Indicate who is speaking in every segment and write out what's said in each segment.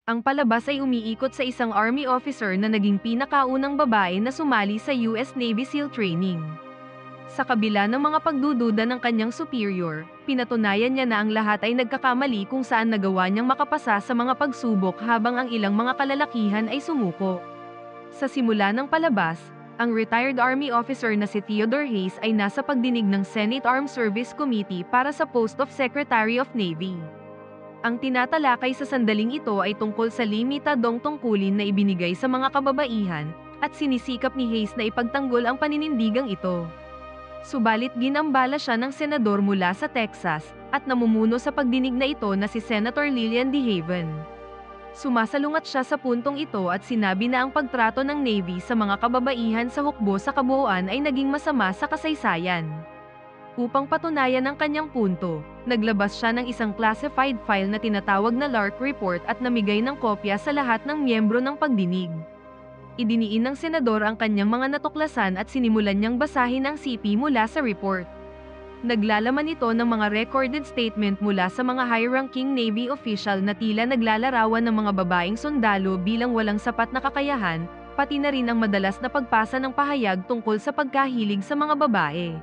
Speaker 1: Ang palabas ay umiikot sa isang Army officer na naging pinakaunang babae na sumali sa US Navy SEAL training. Sa kabila ng mga pagdududa ng kanyang superior, pinatunayan niya na ang lahat ay nagkakamali kung saan nagawa niyang makapasa sa mga pagsubok habang ang ilang mga kalalakihan ay sumuko. Sa simula ng palabas, ang retired Army officer na si Theodore Hayes ay nasa pagdinig ng Senate Armed Service Committee para sa post of Secretary of Navy. Ang tinatalakay sa sandaling ito ay tungkol sa limitadong tungkulin na ibinigay sa mga kababaihan, at sinisikap ni Hayes na ipagtanggol ang paninindigang ito. Subalit ginambala siya ng senador mula sa Texas, at namumuno sa pagdinig na ito na si Senator Lillian DeHaven. Sumasalungat siya sa puntong ito at sinabi na ang pagtrato ng Navy sa mga kababaihan sa hukbo sa kabuuan ay naging masama sa kasaysayan. Upang patunayan ang kanyang punto, naglabas siya ng isang classified file na tinatawag na Lark Report at namigay ng kopya sa lahat ng miyembro ng pagdinig. Idiniin ng senador ang kanyang mga natuklasan at sinimulan niyang basahin ang CP mula sa report. Naglalaman ito ng mga recorded statement mula sa mga high-ranking Navy official na tila naglalarawan ng mga babaeng sundalo bilang walang sapat na kakayahan, pati na rin ang madalas na pagpasa ng pahayag tungkol sa pagkahilig sa mga babae.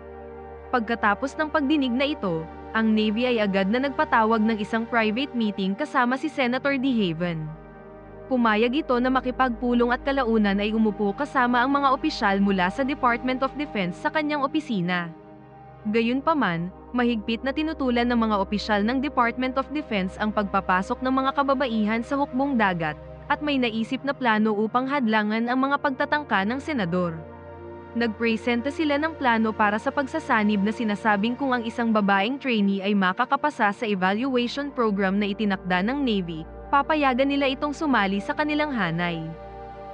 Speaker 1: Pagkatapos ng pagdinig na ito, ang Navy ay agad na nagpatawag ng isang private meeting kasama si Senator DeHaven. Pumayag ito na makipagpulong at kalaunan ay umupo kasama ang mga opisyal mula sa Department of Defense sa kanyang opisina. Gayunpaman, mahigpit na tinutulan ng mga opisyal ng Department of Defense ang pagpapasok ng mga kababaihan sa hukbong dagat, at may naisip na plano upang hadlangan ang mga pagtatangka ng senador. Nagpresenta sila ng plano para sa pagsasanib na sinasabing kung ang isang babaeng trainee ay makakapasa sa evaluation program na itinakda ng Navy, papayagan nila itong sumali sa kanilang hanay.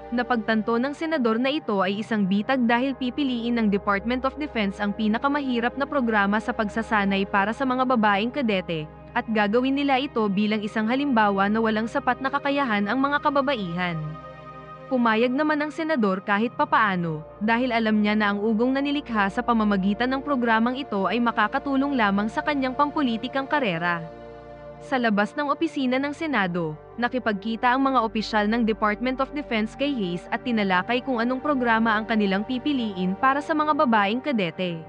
Speaker 1: Napagtanto ng senador na ito ay isang bitag dahil pipiliin ng Department of Defense ang pinakamahirap na programa sa pagsasanay para sa mga babaeng kadete, at gagawin nila ito bilang isang halimbawa na walang sapat na kakayahan ang mga kababaihan. Pumayag naman ang senador kahit papaano, dahil alam niya na ang ugong na nilikha sa pamamagitan ng programang ito ay makakatulong lamang sa kanyang pampulitikang karera. Sa labas ng opisina ng Senado, nakipagkita ang mga opisyal ng Department of Defense kay Hayes at tinalakay kung anong programa ang kanilang pipiliin para sa mga babaeng kadete.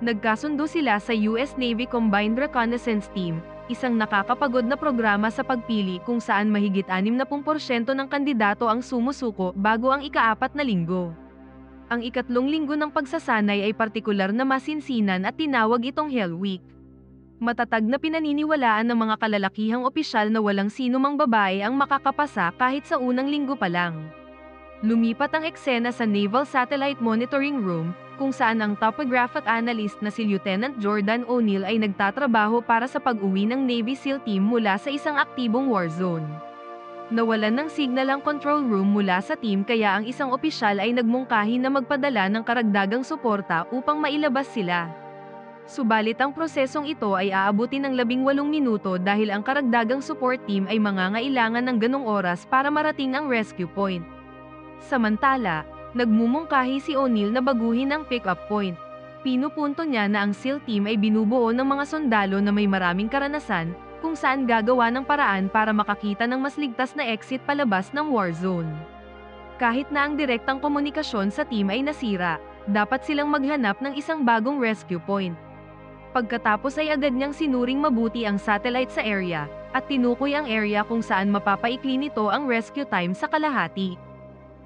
Speaker 1: Nagkasundo sila sa US Navy Combined Reconnaissance Team, isang nakakapagod na programa sa pagpili kung saan mahigit 60% ng kandidato ang sumusuko bago ang ika-4 na linggo. Ang ikatlong linggo ng pagsasanay ay partikular na masinsinan at tinawag itong Hell Week. Matatag na pinaniniwalaan ng mga kalalakihang opisyal na walang sino mang babae ang makakapasa kahit sa unang linggo pa lang. Lumipat ang eksena sa Naval Satellite Monitoring Room, kung saan ang topographic analyst na si Lieutenant Jordan O'Neill ay nagtatrabaho para sa pag-uwi ng Navy SEAL team mula sa isang aktibong war zone. Nawalan ng signal ang control room mula sa team kaya ang isang opisyal ay nagmungkahi na magpadala ng karagdagang suporta upang mailabas sila. Subalit ang prosesong ito ay aabutin ng 18 minuto dahil ang karagdagang support team ay mangangailangan ng ganong oras para marating ang rescue point. Samantala, nagmumungkahi si O'Neill na baguhin ang pick-up point. Pinupunto niya na ang SEAL team ay binubuo ng mga sundalo na may maraming karanasan, kung saan gagawa ng paraan para makakita ng mas ligtas na exit palabas ng war zone. Kahit na ang direktang komunikasyon sa team ay nasira, dapat silang maghanap ng isang bagong rescue point. Pagkatapos ay agad niyang sinuring mabuti ang satellite sa area, at tinukoy ang area kung saan mapapaikli nito ang rescue time sa kalahati.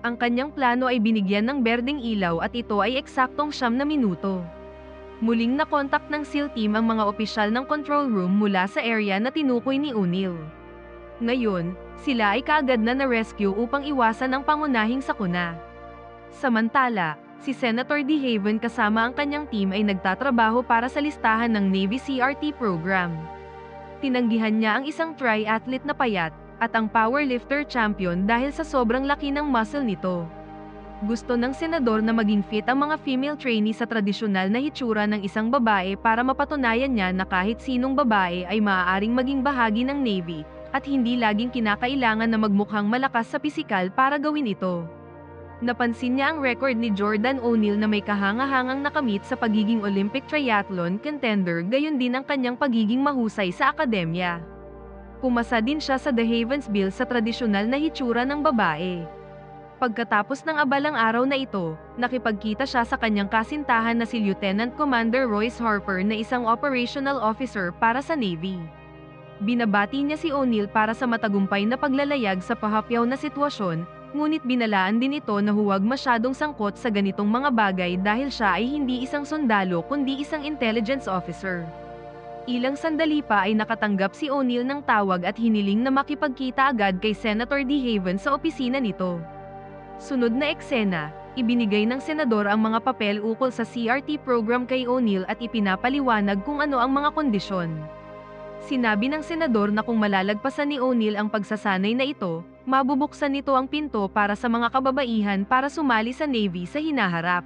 Speaker 1: Ang kanyang plano ay binigyan ng berdeng ilaw at ito ay eksaktong 9 na minuto. Muling nakontak ng SEAL team ang mga opisyal ng control room mula sa area na tinukoy ni O'Neill. Ngayon, sila ay kaagad na na-rescue upang iwasan ang pangunahing sakuna. Samantala, si Senator DeHaven kasama ang kanyang team ay nagtatrabaho para sa listahan ng Navy CRT program. Tinanggihan niya ang isang triathlete na payat, at ang powerlifter champion dahil sa sobrang laki ng muscle nito. Gusto ng senador na maging fit ang mga female trainee sa tradisyonal na hitsura ng isang babae para mapatunayan niya na kahit sinong babae ay maaaring maging bahagi ng Navy, at hindi laging kinakailangan na magmukhang malakas sa pisikal para gawin ito. Napansin niya ang record ni Jordan O'Neill na may kahangahangang nakamit sa pagiging Olympic triathlon contender, gayon din ang kanyang pagiging mahusay sa akademya. Pumasa din siya sa The Havensville sa tradisyonal na hitsura ng babae. Pagkatapos ng abalang araw na ito, nakipagkita siya sa kanyang kasintahan na si Lieutenant Commander Royce Harper na isang operational officer para sa Navy. Binabati niya si O'Neill para sa matagumpay na paglalayag sa pahapyaw na sitwasyon, ngunit binalaan din ito na huwag masyadong sangkot sa ganitong mga bagay dahil siya ay hindi isang sundalo kundi isang intelligence officer. Ilang sandali pa ay nakatanggap si O'Neill ng tawag at hiniling na makipagkita agad kay Senator De Haven sa opisina nito. Sunod na eksena, ibinigay ng senador ang mga papel ukol sa CRT program kay O'Neill at ipinapaliwanag kung ano ang mga kondisyon. Sinabi ng senador na kung malalagpasan ni O'Neill ang pagsasanay na ito, mabubuksan nito ang pinto para sa mga kababaihan para sumali sa Navy sa hinaharap.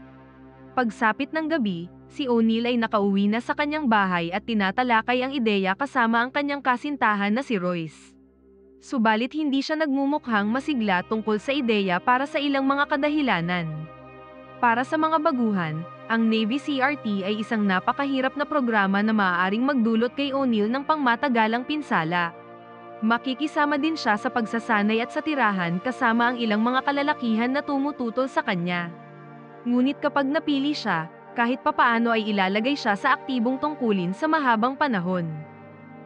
Speaker 1: Pagsapit ng gabi, si O'Neill ay nakauwi na sa kanyang bahay at tinatalakay ang ideya kasama ang kanyang kasintahan na si Royce. Subalit hindi siya nagmumukhang masigla tungkol sa ideya para sa ilang mga kadahilanan. Para sa mga baguhan, ang Navy CRT ay isang napakahirap na programa na maaaring magdulot kay O'Neill ng pangmatagalang pinsala. Makikisama din siya sa pagsasanay at sa tirahan kasama ang ilang mga kalalakihan na tumututol sa kanya. Ngunit kapag napili siya, kahit papaano ay ilalagay siya sa aktibong tungkulin sa mahabang panahon.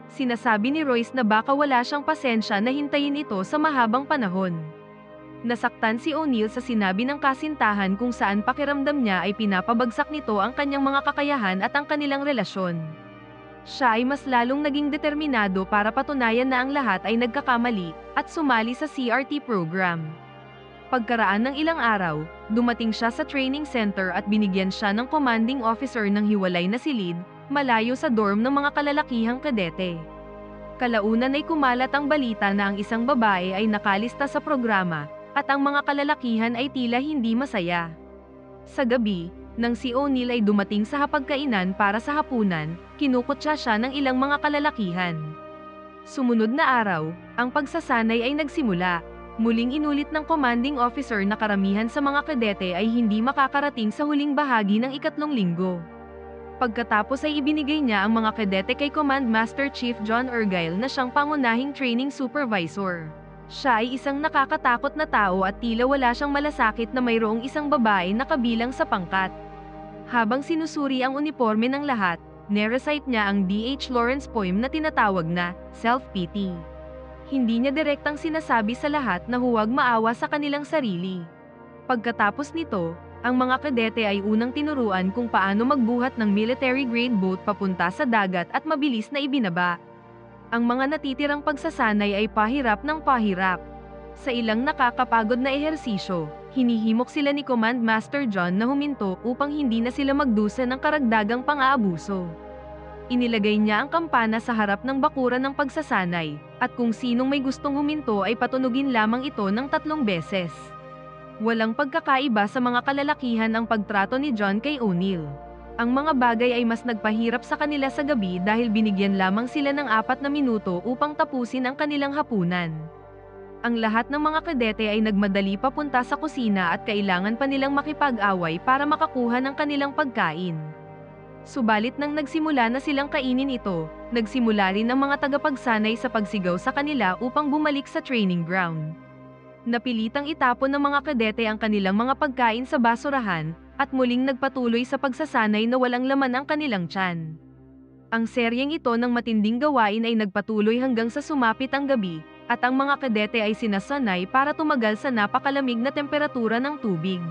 Speaker 1: Sinasabi ni Royce na baka wala siyang pasensya na hintayin ito sa mahabang panahon. Nasaktan si O'Neill sa sinabi ng kasintahan kung saan pakiramdam niya ay pinapabagsak nito ang kanyang mga kakayahan at ang kanilang relasyon. Siya ay mas lalong naging determinado para patunayan na ang lahat ay nagkakamali at sumali sa CRT program. Pagkaraan ng ilang araw, dumating siya sa training center at binigyan siya ng commanding officer ng hiwalay na silid, malayo sa dorm ng mga kalalakihang kadete. Kalaunan ay kumalat ang balita na ang isang babae ay nakalista sa programa, at ang mga kalalakihan ay tila hindi masaya. Sa gabi, nang si O'Neill ay dumating sa hapagkainan para sa hapunan, kinukutya siya ng ilang mga kalalakihan. Sumunod na araw, ang pagsasanay ay nagsimula. Muling inulit ng commanding officer na karamihan sa mga kadete ay hindi makakarating sa huling bahagi ng ikatlong linggo. Pagkatapos ay ibinigay niya ang mga kadete kay Command Master Chief John Argyle na siyang pangunahing training supervisor. Siya ay isang nakakatakot na tao at tila wala siyang malasakit na mayroong isang babae na kabilang sa pangkat. Habang sinusuri ang uniforme ng lahat, nerecite niya ang D.H. Lawrence poem na tinatawag na self-pity. Hindi niya direktang sinasabi sa lahat na huwag maawa sa kanilang sarili. Pagkatapos nito, ang mga kadete ay unang tinuruan kung paano magbuhat ng military-grade boat papunta sa dagat at mabilis na ibinaba. Ang mga natitirang pagsasanay ay pahirap ng pahirap. Sa ilang nakakapagod na ehersisyo, hinihimok sila ni Command Master John na huminto upang hindi na sila magdusa ng karagdagang pang-aabuso. Inilagay niya ang kampana sa harap ng bakuran ng pagsasanay, at kung sinong may gustong huminto ay patunugin lamang ito ng 3 beses. Walang pagkakaiba sa mga kalalakihan ang pagtrato ni John kay O'Neill. Ang mga bagay ay mas nagpahirap sa kanila sa gabi dahil binigyan lamang sila ng 4 na minuto upang tapusin ang kanilang hapunan. Ang lahat ng mga kadete ay nagmadali papunta sa kusina at kailangan pa nilang makipag-away para makakuha ng kanilang pagkain. Subalit nang nagsimula na silang kainin ito, nagsimula rin ang mga tagapagsanay sa pagsigaw sa kanila upang bumalik sa training ground. Napilitang itapon ng mga kadete ang kanilang mga pagkain sa basurahan, at muling nagpatuloy sa pagsasanay na walang laman ang kanilang tiyan. Ang seryeng ito ng matinding gawain ay nagpatuloy hanggang sa sumapit ang gabi, at ang mga kadete ay sinasanay para tumagal sa napakalamig na temperatura ng tubig.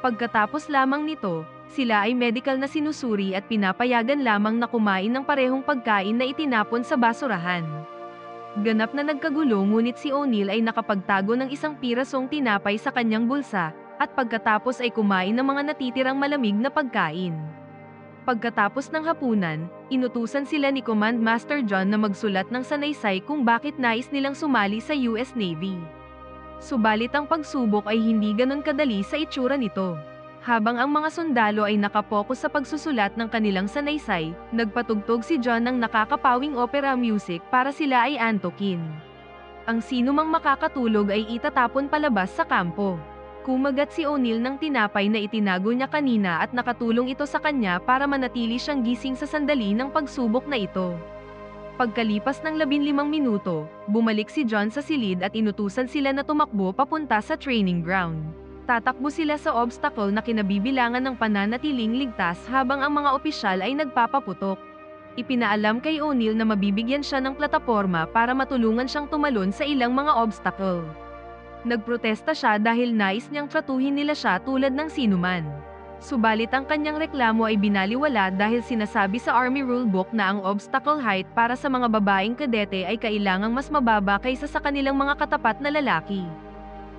Speaker 1: Pagkatapos lamang nito, sila ay medical na sinusuri at pinapayagan lamang na kumain ng parehong pagkain na itinapon sa basurahan. Ganap na nagkagulo ngunit si O'Neill ay nakapagtago ng isang pirasong tinapay sa kanyang bulsa, at pagkatapos ay kumain ng mga natitirang malamig na pagkain. Pagkatapos ng hapunan, inutusan sila ni Command Master John na magsulat ng sanaysay kung bakit nais nilang sumali sa US Navy. Subalit ang pagsubok ay hindi ganon kadali sa itsura nito. Habang ang mga sundalo ay nakapokus sa pagsusulat ng kanilang sanaysay, nagpatugtog si John ng nakakapawing opera music para sila ay antukin. Ang sinumang makakatulog ay itatapon palabas sa kampo. Kumagat si O'Neill ng tinapay na itinago niya kanina at nakatulong ito sa kanya para manatili siyang gising sa sandali ng pagsubok na ito. Pagkalipas ng 15 minuto, bumalik si John sa silid at inutusan sila na tumakbo papunta sa training ground. Tatakbo sila sa obstacle na kinabibilangan ng pananatiling ligtas habang ang mga opisyal ay nagpapaputok. Ipinaalam kay O'Neill na mabibigyan siya ng plataporma para matulungan siyang tumalon sa ilang mga obstacle. Nagprotesta siya dahil nais niyang tratuhin nila siya tulad ng sinuman. Subalit ang kanyang reklamo ay binaliwala dahil sinasabi sa Army Rulebook na ang obstacle height para sa mga babaeng kadete ay kailangang mas mababa kaysa sa kanilang mga katapat na lalaki.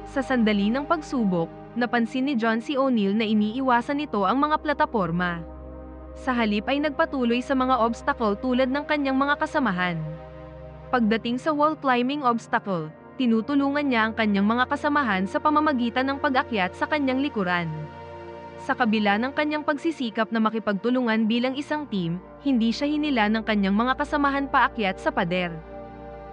Speaker 1: Sa sandali ng pagsubok, napansin ni John C. O'Neill na iniiwasan nito ang mga plataporma. Sa halip ay nagpatuloy sa mga obstacle tulad ng kanyang mga kasamahan. Pagdating sa wall climbing obstacle, tinutulungan niya ang kanyang mga kasamahan sa pamamagitan ng pag-akyat sa kanyang likuran. Sa kabila ng kanyang pagsisikap na makipagtulungan bilang isang team, hindi siya hinila ng kanyang mga kasamahan paakyat sa pader.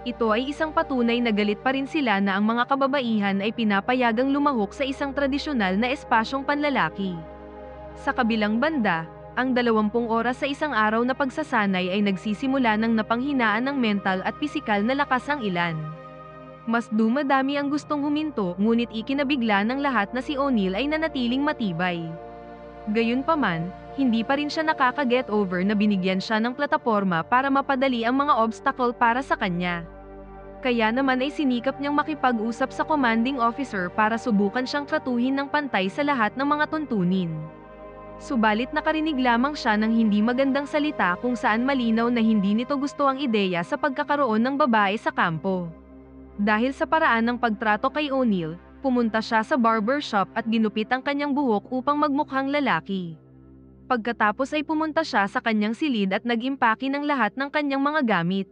Speaker 1: Ito ay isang patunay na galit pa rin sila na ang mga kababaihan ay pinapayagang lumahok sa isang tradisyonal na espasyong panlalaki. Sa kabilang banda, ang 20 oras sa isang araw na pagsasanay ay nagsisimula ng napanghinaan ng mental at pisikal na lakas ang ilan. Mas dumadami ang gustong huminto ngunit ikinabigla ng lahat na si O'Neill ay nanatiling matibay. Gayunpaman, hindi pa rin siya nakaka-get over na binigyan siya ng plataporma para mapadali ang mga obstacle para sa kanya. Kaya naman ay sinikap niyang makipag-usap sa commanding officer para subukan siyang tratuhin ng pantay sa lahat ng mga tuntunin. Subalit nakarinig lamang siya ng hindi magandang salita kung saan malinaw na hindi nito gusto ang ideya sa pagkakaroon ng babae sa kampo. Dahil sa paraan ng pagtrato kay O'Neill, pumunta siya sa barbershop at ginupit ang kanyang buhok upang magmukhang lalaki. Pagkatapos ay pumunta siya sa kanyang silid at nag-impake ng lahat ng kanyang mga gamit.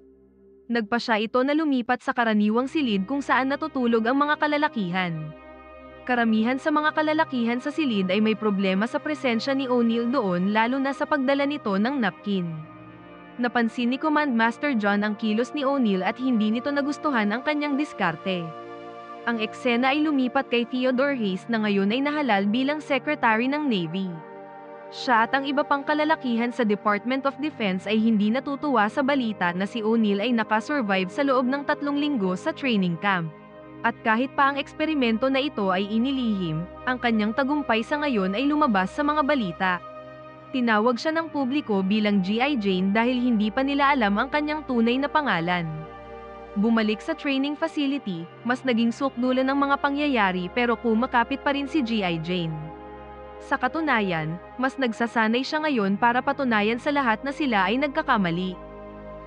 Speaker 1: Nagpa siya ito na lumipat sa karaniwang silid kung saan natutulog ang mga kalalakihan. Karamihan sa mga kalalakihan sa silid ay may problema sa presensya ni O'Neill doon lalo na sa pagdala nito ng napkin. Napansin ni Command Master John ang kilos ni O'Neill at hindi nito nagustuhan ang kanyang diskarte. Ang eksena ay lumipat kay Theodore Hayes na ngayon ay nahalal bilang Secretary ng Navy. Siya at ang iba pang kalalakihan sa Department of Defense ay hindi natutuwa sa balita na si O'Neill ay nakasurvive sa loob ng 3 linggo sa training camp. At kahit pa ang eksperimento na ito ay inilihim, ang kanyang tagumpay sa ngayon ay lumabas sa mga balita. Tinawag siya ng publiko bilang G.I. Jane dahil hindi pa nila alam ang kanyang tunay na pangalan. Bumalik sa training facility, mas naging sukdulan ng mga pangyayari pero kumakapit pa rin si G.I. Jane. Sa katunayan, mas nagsasanay siya ngayon para patunayan sa lahat na sila ay nagkakamali.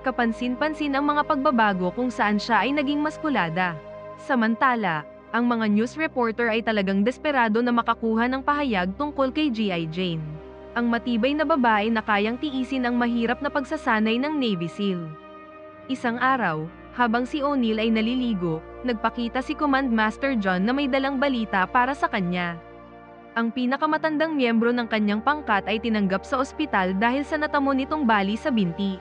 Speaker 1: Kapansin-pansin ang mga pagbabago kung saan siya ay naging maskulada. Samantala, ang mga news reporter ay talagang desperado na makakuha ng pahayag tungkol kay G.I. Jane. Ang matibay na babae na kayang tiisin ang mahirap na pagsasanay ng Navy SEAL. Isang araw, habang si O'Neill ay naliligo, nagpakita si Command Master John na may dalang balita para sa kanya. Ang pinakamatandang miyembro ng kanyang pangkat ay tinanggap sa ospital dahil sa natamo nitong bali sa binti.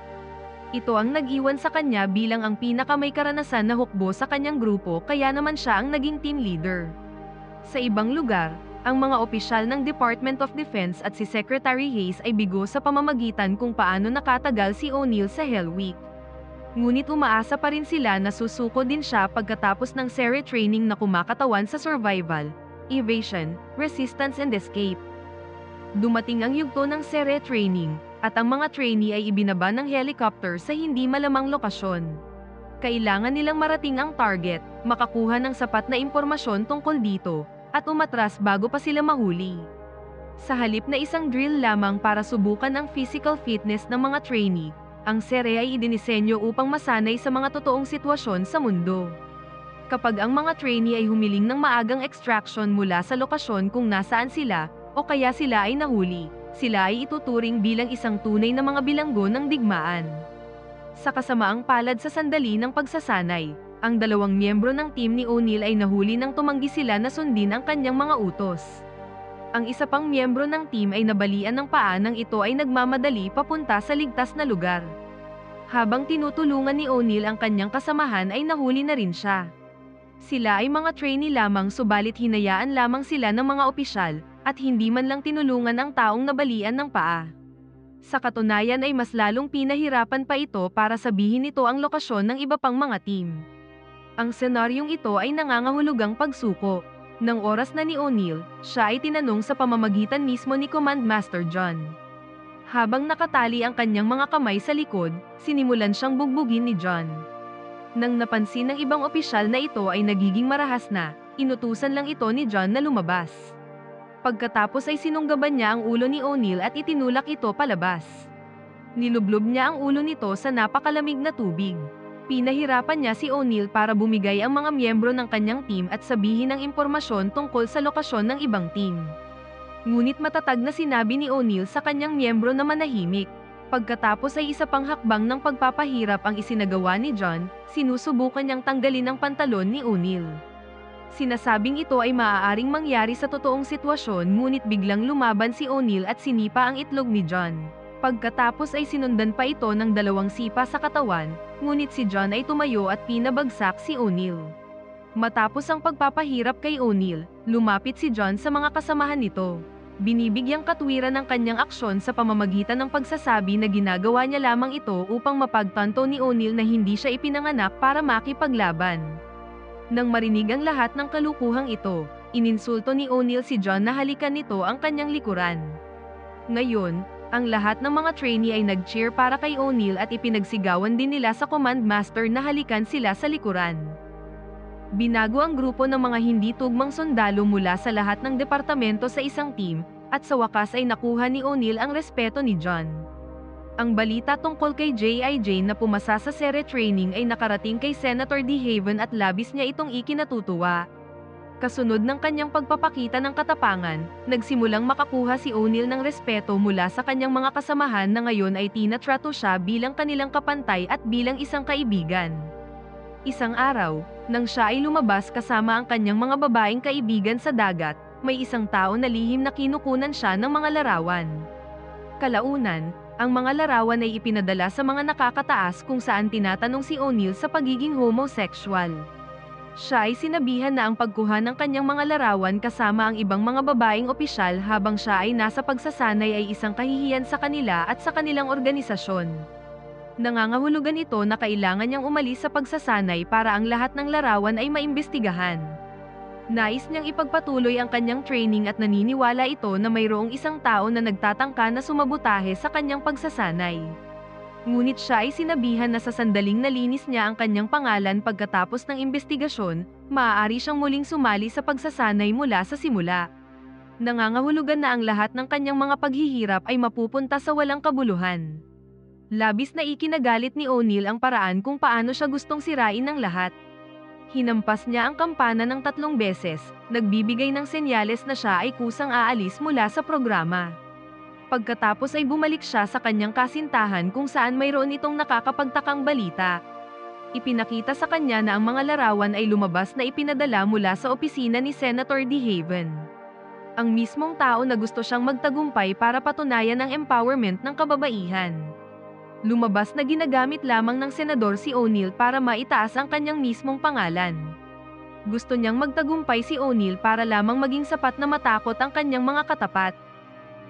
Speaker 1: Ito ang nag-iwan sa kanya bilang ang pinakamay karanasan na hukbo sa kanyang grupo kaya naman siya ang naging team leader. Sa ibang lugar, ang mga opisyal ng Department of Defense at si Secretary Hayes ay bigo sa pamamagitan kung paano nakatagal si O'Neill sa Hell Week. Ngunit umaasa pa rin sila na susuko din siya pagkatapos ng SERE training na kumakatawan sa survival, evasion, resistance and escape. Dumating ang yugto ng SERE training, at ang mga trainee ay ibinaba ng helicopter sa hindi malamang lokasyon. Kailangan nilang marating ang target, makakuha ng sapat na impormasyon tungkol dito, at umatras bago pa sila mahuli. Sa halip na isang drill lamang para subukan ang physical fitness ng mga trainee, ang SERE ay idinisenyo upang masanay sa mga totoong sitwasyon sa mundo. Kapag ang mga trainee ay humiling ng maagang extraction mula sa lokasyon kung nasaan sila, o kaya sila ay nahuli, sila ay ituturing bilang isang tunay na mga bilanggo ng digmaan. Sa kasamaang palad sa sandali ng pagsasanay, ang 2 miyembro ng team ni O'Neill ay nahuli nang tumanggi sila na sundin ang kanyang mga utos. Ang isa pang miyembro ng team ay nabalian ng paa nang ito ay nagmamadali papunta sa ligtas na lugar. Habang tinutulungan ni O'Neill ang kanyang kasamahan ay nahuli na rin siya. Sila ay mga trainee lamang subalit hinayaan lamang sila ng mga opisyal, at hindi man lang tinulungan ang taong nabalian ng paa. Sa katunayan ay mas lalong pinahirapan pa ito para sabihin nito ang lokasyon ng iba pang mga team. Ang senaryong ito ay nangangahulugang pagsuko. Nang oras na ni O'Neill, siya ay tinanong sa pamamagitan mismo ni Command Master John. Habang nakatali ang kanyang mga kamay sa likod, sinimulan siyang bugbugin ni John. Nang napansin ng ibang opisyal na ito ay nagiging marahas na, inutusan lang ito ni John na lumabas. Pagkatapos ay sinunggaban niya ang ulo ni O'Neill at itinulak ito palabas. Nilublob niya ang ulo nito sa napakalamig na tubig. Pinahirapan niya si O'Neill para bumigay ang mga miyembro ng kanyang team at sabihin ang impormasyon tungkol sa lokasyon ng ibang team. Ngunit matatag na sinabi ni O'Neill sa kanyang miyembro na manahimik. Pagkatapos ay isa pang hakbang ng pagpapahirap ang isinagawa ni John, sinusubukan niyang tanggalin ang pantalon ni O'Neill. Sinasabing ito ay maaaring mangyari sa totoong sitwasyon ngunit biglang lumaban si O'Neill at sinipa ang itlog ni John. Pagkatapos ay sinundan pa ito ng 2 sipa sa katawan, ngunit si John ay tumayo at pinabagsak si O'Neill. Matapos ang pagpapahirap kay O'Neill, lumapit si John sa mga kasamahan nito. Binibigyang katwiran ng kanyang aksyon sa pamamagitan ng pagsasabi na ginagawa niya lamang ito upang mapagtanto ni O'Neill na hindi siya ipinanganak para makipaglaban. Nang marinig ang lahat ng kalukuhang ito, ininsulto ni O'Neill si John na halikan nito ang kanyang likuran. Ngayon, ang lahat ng mga trainee ay nag-cheer para kay O'Neill at ipinagsigawan din nila sa Command Master na halikan sila sa likuran. Binago ang grupo ng mga hindi tugmang sundalo mula sa lahat ng departamento sa isang team, at sa wakas ay nakuha ni O'Neill ang respeto ni John. Ang balita tungkol kay J.I. na pumasa sa SERE training ay nakarating kay Senator DeHaven at labis niya itong ikinatutuwa. Kasunod ng kanyang pagpapakita ng katapangan, nagsimulang makakuha si O'Neill ng respeto mula sa kanyang mga kasamahan na ngayon ay tinatrato siya bilang kanilang kapantay at bilang isang kaibigan. Isang araw, nang siya ay lumabas kasama ang kanyang mga babaeng kaibigan sa dagat, may isang tao na lihim na kinukunan siya ng mga larawan. Kalaunan, ang mga larawan ay ipinadala sa mga nakakataas kung saan tinatanong si O'Neill sa pagiging homosexual. Siya ay sinabihan na ang pagkuha ng kanyang mga larawan kasama ang ibang mga babaeng opisyal habang siya ay nasa pagsasanay ay isang kahihiyan sa kanila at sa kanilang organisasyon. Nangangahulugan ito na kailangan niyang umalis sa pagsasanay para ang lahat ng larawan ay maimbestigahan. Nais niyang ipagpatuloy ang kanyang training at naniniwala ito na mayroong isang tao na nagtatangka na sumabutahe sa kanyang pagsasanay. Ngunit siya ay sinabihan na sa sandaling nalinis niya ang kanyang pangalan pagkatapos ng imbestigasyon, maaari siyang muling sumali sa pagsasanay mula sa simula. Nangangahulugan na ang lahat ng kanyang mga paghihirap ay mapupunta sa walang kabuluhan. Labis na ikinagalit ni O'Neill ang paraan kung paano siya gustong sirain ng lahat. Hinampas niya ang kampana ng 3 beses, nagbibigay ng senyales na siya ay kusang aalis mula sa programa. Pagkatapos ay bumalik siya sa kanyang kasintahan kung saan mayroon itong nakakapagtakang balita. Ipinakita sa kanya na ang mga larawan ay lumabas na ipinadala mula sa opisina ni Senator DeHaven. Ang mismong tao na gusto siyang magtagumpay para patunayan ang empowerment ng kababaihan. Lumabas na ginagamit lamang ng senador si O'Neill para maitaas ang kanyang mismong pangalan. Gusto niyang magtagumpay si O'Neill para lamang maging sapat na matakot ang kanyang mga katapat.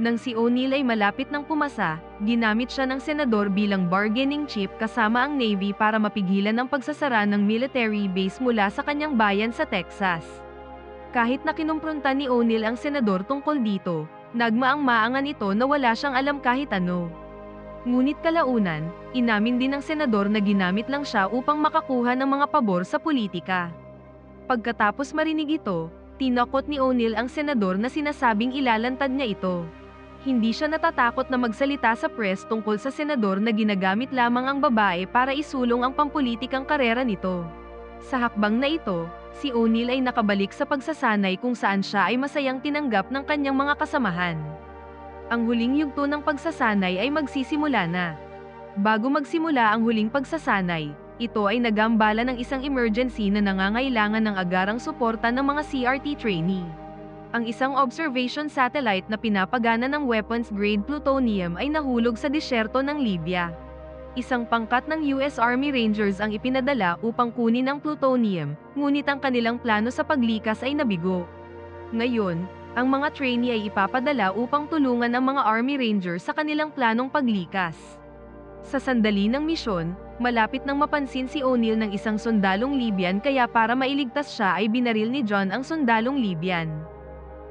Speaker 1: Nang si O'Neill ay malapit ng pumasa, ginamit siya ng senador bilang bargaining chip kasama ang Navy para mapigilan ang pagsasara ng military base mula sa kanyang bayan sa Texas. Kahit na kinumpronta ni O'Neill ang senador tungkol dito, nagmaang-maangan ito na wala siyang alam kahit ano. Ngunit kalaunan, inamin din ng senador na ginamit lang siya upang makakuha ng mga pabor sa politika. Pagkatapos marinig ito, tinakot ni O'Neill ang senador na sinasabing ilalantad niya ito. Hindi siya natatakot na magsalita sa press tungkol sa senador na ginagamit lamang ang babae para isulong ang pampulitikang karera nito. Sa hakbang na ito, si O'Neill ay nakabalik sa pagsasanay kung saan siya ay masayang tinanggap ng kanyang mga kasamahan. Ang huling yugto ng pagsasanay ay magsisimula na. Bago magsimula ang huling pagsasanay, ito ay nagambala ng isang emergency na nangangailangan ng agarang suporta ng mga CRT trainee. Ang isang observation satellite na pinapagana ng weapons-grade plutonium ay nahulog sa disyerto ng Libya. Isang pangkat ng US Army Rangers ang ipinadala upang kunin ang plutonium, ngunit ang kanilang plano sa paglikas ay nabigo. Ngayon, Ang mga trainee ay ipapadala upang tulungan ang mga Army Rangers sa kanilang planong paglikas. Sa sandali ng misyon, malapit nang mapansin si O'Neill ng isang sundalong Libyan kaya para mailigtas siya ay binaril ni John ang sundalong Libyan.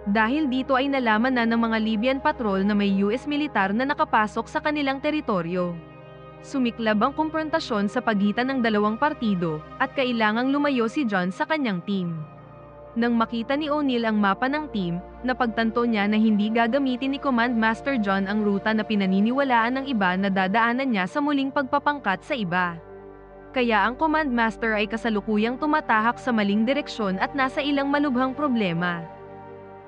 Speaker 1: Dahil dito ay nalaman na ng mga Libyan patrol na may US militar na nakapasok sa kanilang teritoryo. Sumiklab ang kumprontasyon sa pagitan ng dalawang partido, at kailangang lumayo si John sa kanyang team. Nang makita ni O'Neill ang mapa ng team, napagtanto niya na hindi gagamitin ni Command Master John ang ruta na pinaniniwalaan ng iba na dadaanan niya sa muling pagpapangkat sa iba. Kaya ang Command Master ay kasalukuyang tumatahak sa maling direksyon at nasa ilang malubhang problema.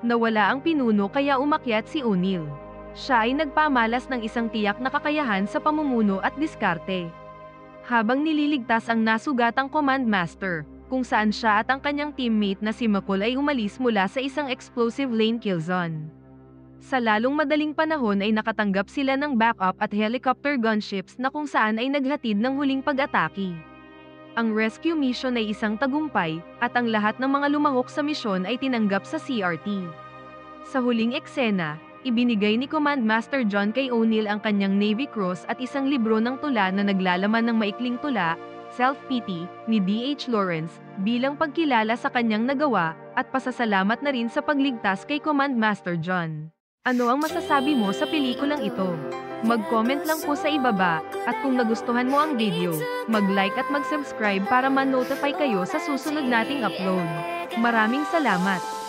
Speaker 1: Nawala ang pinuno kaya umakyat si O'Neill. Siya ay nagpamalas ng isang tiyak na kakayahan sa pamumuno at diskarte. Habang nililigtas ang nasugatang Command Master, kung saan siya at ang kanyang teammate na si McCall ay umalis mula sa isang explosive lane kill zone. Sa lalong madaling panahon ay nakatanggap sila ng backup at helicopter gunships na kung saan ay naghatid ng huling pag-atake. Ang rescue mission ay isang tagumpay, at ang lahat ng mga lumahok sa misyon ay tinanggap sa CRT. Sa huling eksena, ibinigay ni Command Master John kay O'Neill ang kanyang Navy Cross at isang libro ng tula na naglalaman ng maikling tula, Self-Pity, ni D.H. Lawrence, bilang pagkilala sa kanyang nagawa, at pasasalamat na rin sa pagligtas kay Command Master John. Ano ang masasabi mo sa pelikulang ito? Mag-comment lang po sa ibaba, at kung nagustuhan mo ang video, mag-like at mag-subscribe para ma-notify kayo sa susunod nating upload. Maraming salamat!